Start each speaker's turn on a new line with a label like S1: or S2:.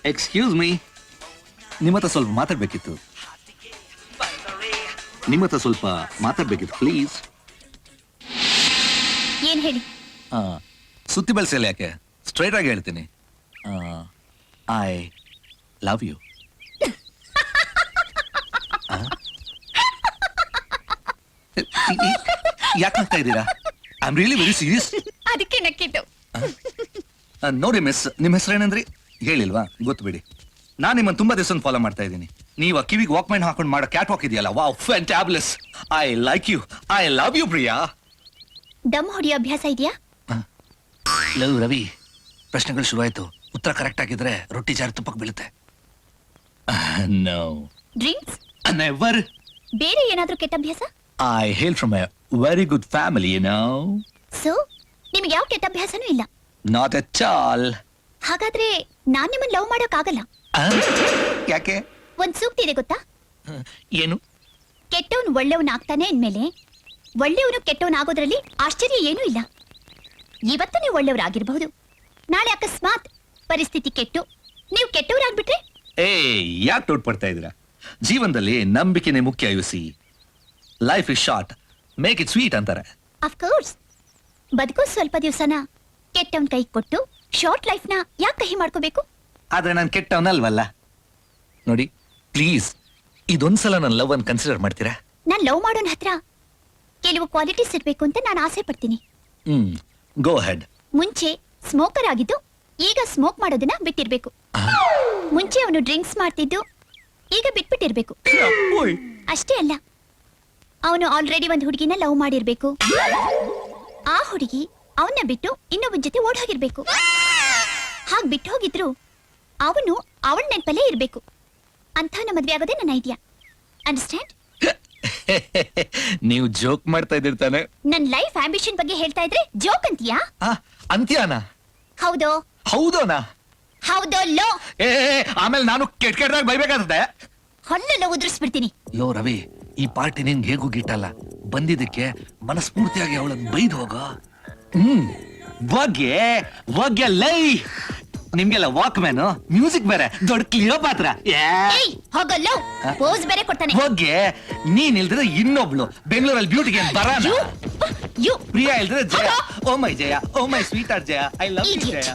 S1: Excuse me, ನಿಮ್ಮ ಹತ್ರ ಸ್ವಲ್ಪ ಮಾತಾಡ್ಬೇಕಿತ್ತು. ಪ್ಲೀಸ್.
S2: ಏನ್ ಹೇಳಿ?
S1: ಸುತ್ತಿ ಬೆಳೆಸಲ್ಲ ಯಾಕೆ, ಸ್ಟ್ರೈಟ್ ಆಗಿ ಹೇಳ್ತೀನಿ. I love you. ಯಾಕೆ ಆಗ್ತಾ ಇದ್ದೀರಾ? I am really very serious.
S2: ಅದಕ್ಕೆ ನಕ್ಕಿದ್ದು.
S1: ನೋಡಿ ಮಿಸ್, ನಿಮ್ಮ ಹೆಸರೇನಂದ್ರಿ? ಹೇಳಿಲ್ವಾ? ಗೊತ್ತು ಬಿಡಿ. ನಾನು ನಿಮ್ಮನ್ನು ತುಂಬಾ ದಿವಸ ಫಾಲೋ ಮಾಡ್ತಾ ಇದ್ದೀನಿ. ನೀವು ಕಿವಿಗೆ ವಾಕ್ಮೈನ್ ಹಾಕೊಂಡು ಮಾಡೋ ಕ್ಯಾಟ್ ವಾಕ್ ಇದೆಯಲ್ಲ, wow, fantabulous. I like you, I love you Priya.
S2: ದಮ್ ಹೊಡಿಯೋ ಅಭ್ಯಾಸ ಇದೆಯಾ?
S1: ಲವ್ ರವಿ, ಪ್ರಶ್ನೆಗಳು ಶುರುವಾಯ್ತು. ಉತ್ತರ ಕರೆಕ್ಟ್ ಆಗಿದ್ರೆ ರೊಟ್ಟಿ ಜಾರಿ ತುಪ್ಪಕ್ಕೆ ಬೀಳುತ್ತೆ. ನೋ.
S2: ಡ್ರಿಂಕ್ಸ್?
S1: ನೆವರ್.
S2: ಬೇರೆ ಏನಾದ್ರೂ ಕೆಟ್ಟ ಅಭ್ಯಾಸ?
S1: I hail from a very good family, you know.
S2: So ನಿಮ್ಗೆ ಯಾವ ಕೆಟ್ಟ ಅಭ್ಯಾಸನೂ ಇಲ್ಲ?
S1: Not at all.
S2: ಹಾಗಾದ್ರೆ ನಾನ್ ನಿಮ್ಮನ್ನ ಲವ್ ಮಾಡೋಕ್ ಆಗಲ್ಲ.
S1: ಯಾಕೆ?
S2: ಒಂದ್ ಸೂಕ್ತಿ ಇದೆ ಗೊತ್ತಾ?
S1: ಏನು?
S2: ಕೆಟ್ಟವನು ಒಳ್ಳೆಯವನ್ ಆಗ್ತಾನೆ ಅಂದ್ಮೇಲೆ ಒಳ್ಳೆಯವನು ಕೆಟ್ಟವನ್ ಆಗೋದ್ರಲ್ಲಿ ಆಶ್ಚರ್ಯ ಏನೂ ಇಲ್ಲ. ಇವತ್ತು ನೀವು ಒಳ್ಳೆಯವರಾಗಿರ್ಬಹುದು, ನಾಳೆ ಅಕಸ್ಮಾತ್ ಪರಿಸ್ಥಿತಿ ಕೆಟ್ಟು ನೀವು ಕೆಟ್ಟವರಾಗ್ಬಿಟ್ರೆ?
S1: ಯಾಕೆ ಡೌಟ್ ಪಡ್ತಾ ಇದ್ದೀರಾ? ಜೀವನದಲ್ಲಿ ನಂಬಿಕೆನೇ ಮುಖ್ಯ. You see, life is short, make it sweet ಅಂತಾರೆ.
S2: ಅಫ್ಕೋರ್ಸ್, ಬದುಕೋ ಸ್ವಲ್ಪ ದಿವಸನ ಕೆಟ್ಟವನ್ ಕೈ ಕೊಟ್ಟು ಶಾರ್ಟ್ ಲೈಫ್ ನ ಯಾಕೆ ಕಹಿ ಮಾಡ್ಕೋಬೇಕು?
S1: ಆದ್ರೆ ನಾನು ಕೆಟ್ಟವನಲ್ವಲ್ಲ. ನೋಡಿ ಪ್ಲೀಸ್, ಇದೊಂದ್ಸಲ ನನ್ನ ಲವ್ ಅನ್ನು ಕನ್ಸಿಡರ್ ಮಾಡ್ತೀರಾ?
S2: ನಾನ್ ಲವ್ ಮಾಡೋನ್ ಹತ್ರ ಕೆಲವು ಕ್ವಾಲಿಟೀಸ್ ಇರ್ಬೇಕು ಅಂತ ನಾನು ಆಸೆ ಪಡ್ತೀನಿ.
S1: ಗೋ ಹೆಡ್.
S2: ಮುಂಚೆ ಸ್ಮೋಕರ್ ಆಗಿದ್ದು ಈಗ ಸ್ಮೋಕ್ ಮಾಡೋದನ್ನ ಬಿಟ್ಟಿರ್ಬೇಕು. ಮುಂಚೆ ಅವನು ಡ್ರಿಂಕ್ಸ್ ಮಾಡ್ತಿದ್ದು ಈಗ ಬಿಟ್ಬಿಟ್ಟಿರ್ಬೇಕು. ಅಷ್ಟೇ ಅಲ್ಲ, ಅವನು ಆಲ್ರೆಡಿ ಒಂದು ಹುಡುಗಿನ ಲವ್ ಮಾಡಿರ್ಬೇಕು. ಆ ಹುಡುಗಿ ಅವನ್ನ ಬಿಟ್ಟು ಇನ್ನೊಬ್ಬನ ಜೊತೆ ಓಡ್ ಹೋಗಿರ್ಬೇಕು. ಹಾಗ್ ಬಿಟ್ಟು ಹೋಗಿದ್ರು ಅವನು ಅವಳ ನೆನಪಲ್ಲೇ ಇರ್ಬೇಕು. ಅಂಥವನ್ನ ಮದ್ವೆ ಆಗೋದೇ ನನ್ನ ಐಡಿಯಾ. ಅಂಡರ್ಸ್ಟ್ಯಾಂಡ್?
S1: ನೀವು ಜೋಕ್ ಮಾಡ್ತಾ ಇದ್ದಿರ್ತಾನೆ.
S2: ನನ್ ಲೈಫ್ ಆಂಬಿಷನ್ ಬಗ್ಗೆ ಹೇಳ್ತಾ ಇದ್ರೆ ಜೋಕ್ ಅಂತೀಯಾ?
S1: ಅಂತ್ಯಾನ?
S2: ಹೌದೋ?
S1: ಹೌದೋನಾ?
S2: ಹೌದೋ ಲೋ?
S1: ಆಮೇಲೆ ನಾನು ಕೆಟ್ಟ ಕೆಟ್ಟದಾಗ ಬೈಬೇಕಾಗುತ್ತೆ.
S2: ಹೊಲ್ಲೆಲ್ಲ ಉದುರಿಸ್ಬಿಡ್ತೀನಿ.
S1: ಲೋ ರವಿ, ಈ ಪಾರ್ಟಿ ನಿನ್ಗೆ ಹೇಗೂ ಗಿಟ್ಟಲ್ಲ. ಬಂದಿದ್ದಕ್ಕೆ ಮನಸ್ಫೂರ್ತಿಯಾಗಿ ಅವಳನ್ನು ಬೈದು ಹೋಗೋ. ಬಗ್ಗೆ ಲೈ. ನಿಮ್ಗೆಲ್ಲ ವಾಕ್ ಮ್ಯಾನು, ಮ್ಯೂಸಿಕ್ ಬೇರೆ, ದೊಡ್ಡ ಕ್ಲಿಯೋ ಪಾತ್ರ.
S2: ಹೋಗಲ್ಲೋ, ಪೋಸ್ ಬೇರೆ ಕೊಡ್ತಾನೆ.
S1: ಬಗ್ಗೆ ನೀನ್ ಇಲ್ದ್ರೆ ಇನ್ನೊಬ್ಳು ಬೆಂಗಳೂರಲ್ಲಿ ಬ್ಯೂಟಿಗೆ ಬರಾನ. ಪ್ರಿಯಾ ಇಲ್ದ್ರೆ Jaya. Oh my Jaya, oh my sweetheart Jaya, I love you Jaya.